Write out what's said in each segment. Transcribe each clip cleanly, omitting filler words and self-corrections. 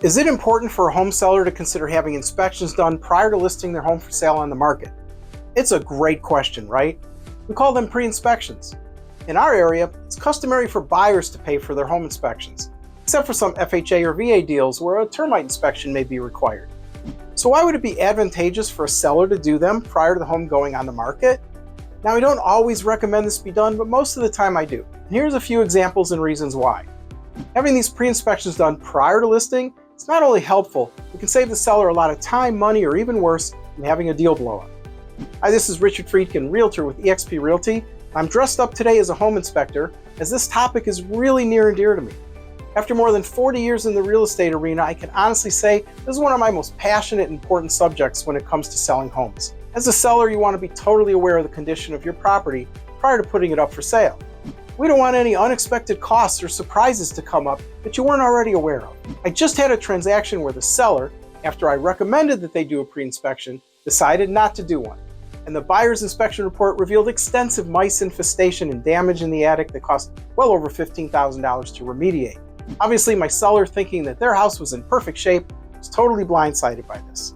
Is it important for a home seller to consider having inspections done prior to listing their home for sale on the market? It's a great question, right? We call them pre-inspections. In our area, it's customary for buyers to pay for their home inspections, except for some FHA or VA deals where a termite inspection may be required. So why would it be advantageous for a seller to do them prior to the home going on the market? Now, I don't always recommend this be done, but most of the time I do. And here's a few examples and reasons why. Having these pre-inspections done prior to listing is not only helpful, it can save the seller a lot of time, money, or even worse, than having a deal blow up. Hi, this is Richard Freedkin, Realtor with eXp Realty. I'm dressed up today as a home inspector, as this topic is really near and dear to me. After more than 40 years in the real estate arena, I can honestly say this is one of my most passionate and important subjects when it comes to selling homes. As a seller, you want to be totally aware of the condition of your property prior to putting it up for sale. We don't want any unexpected costs or surprises to come up that you weren't already aware of. I just had a transaction where the seller, after I recommended that they do a pre-inspection, decided not to do one. And the buyer's inspection report revealed extensive mice infestation and damage in the attic that cost well over $15,000 to remediate. Obviously, my seller, thinking that their house was in perfect shape, was totally blindsided by this.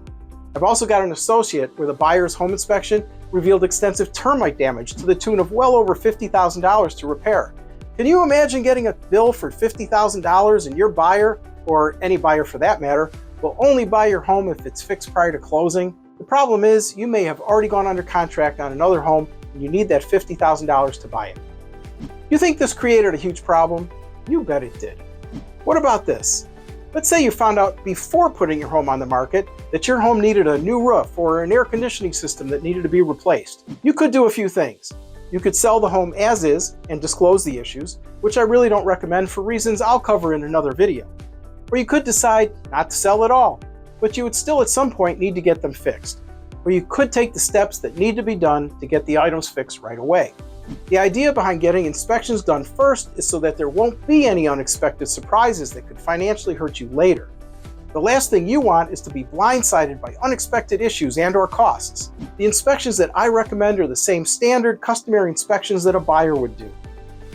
I've also got an associate where the buyer's home inspection revealed extensive termite damage to the tune of well over $50,000 to repair. Can you imagine getting a bill for $50,000 and your buyer, or any buyer for that matter, will only buy your home if it's fixed prior to closing? The problem is you may have already gone under contract on another home and you need that $50,000 to buy it. You think this created a huge problem? You bet it did. What about this? Let's say you found out before putting your home on the market that your home needed a new roof or an air conditioning system that needed to be replaced. You could do a few things. You could sell the home as is and disclose the issues, which I really don't recommend for reasons I'll cover in another video. Or you could decide not to sell at all, but you would still at some point need to get them fixed. Or you could take the steps that need to be done to get the items fixed right away. The idea behind getting inspections done first is so that there won't be any unexpected surprises that could financially hurt you later. The last thing you want is to be blindsided by unexpected issues and/or costs. The inspections that I recommend are the same standard, customary inspections that a buyer would do.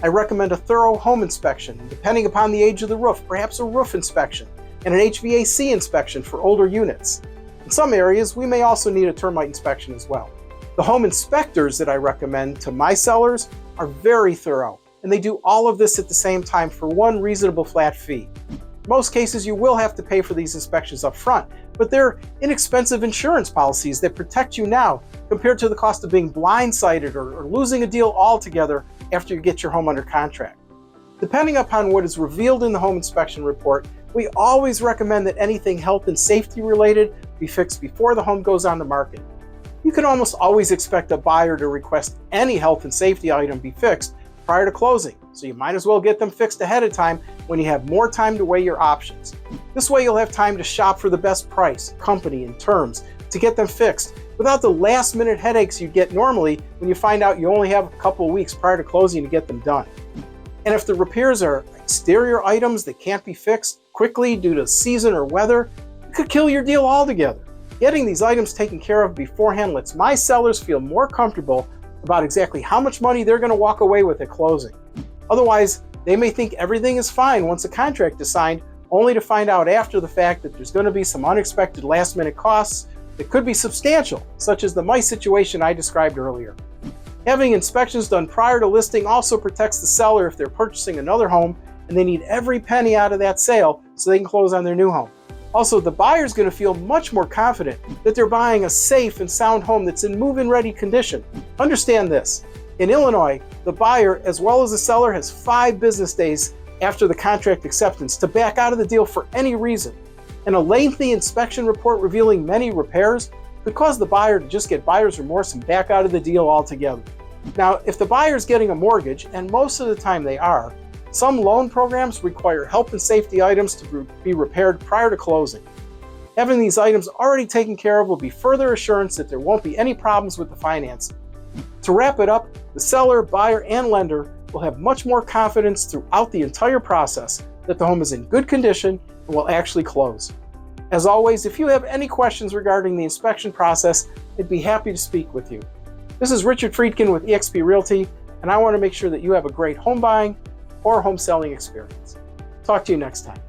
I recommend a thorough home inspection, and depending upon the age of the roof, perhaps a roof inspection, and an HVAC inspection for older units. In some areas, we may also need a termite inspection as well. The home inspectors that I recommend to my sellers are very thorough, and they do all of this at the same time for one reasonable flat fee. In most cases, you will have to pay for these inspections up front, but they're inexpensive insurance policies that protect you now compared to the cost of being blindsided or losing a deal altogether after you get your home under contract. Depending upon what is revealed in the home inspection report, we always recommend that anything health and safety related be fixed before the home goes on the market. You can almost always expect a buyer to request any health and safety item be fixed prior to closing, so you might as well get them fixed ahead of time when you have more time to weigh your options. This way you'll have time to shop for the best price, company, and terms to get them fixed without the last-minute headaches you get normally when you find out you only have a couple weeks prior to closing to get them done. And if the repairs are exterior items that can't be fixed quickly due to season or weather, it could kill your deal altogether. Getting these items taken care of beforehand lets my sellers feel more comfortable about exactly how much money they're going to walk away with at closing. Otherwise, they may think everything is fine once a contract is signed, only to find out after the fact that there's going to be some unexpected last-minute costs that could be substantial, such as the mice situation I described earlier. Having inspections done prior to listing also protects the seller if they're purchasing another home and they need every penny out of that sale so they can close on their new home. Also, the buyer's going to feel much more confident that they're buying a safe and sound home that's in move-in ready condition. Understand this. In Illinois, the buyer as well as the seller has 5 business days after the contract acceptance to back out of the deal for any reason. And a lengthy inspection report revealing many repairs could cause the buyer to just get buyer's remorse and back out of the deal altogether. Now, if the buyer's getting a mortgage, and most of the time they are, some loan programs require health and safety items to be repaired prior to closing. Having these items already taken care of will be further assurance that there won't be any problems with the financing. To wrap it up, the seller, buyer, and lender will have much more confidence throughout the entire process that the home is in good condition and will actually close. As always, if you have any questions regarding the inspection process, I'd be happy to speak with you. This is Richard Freedkin with eXp Realty, and I want to make sure that you have a great home buying or home selling experience. Talk to you next time.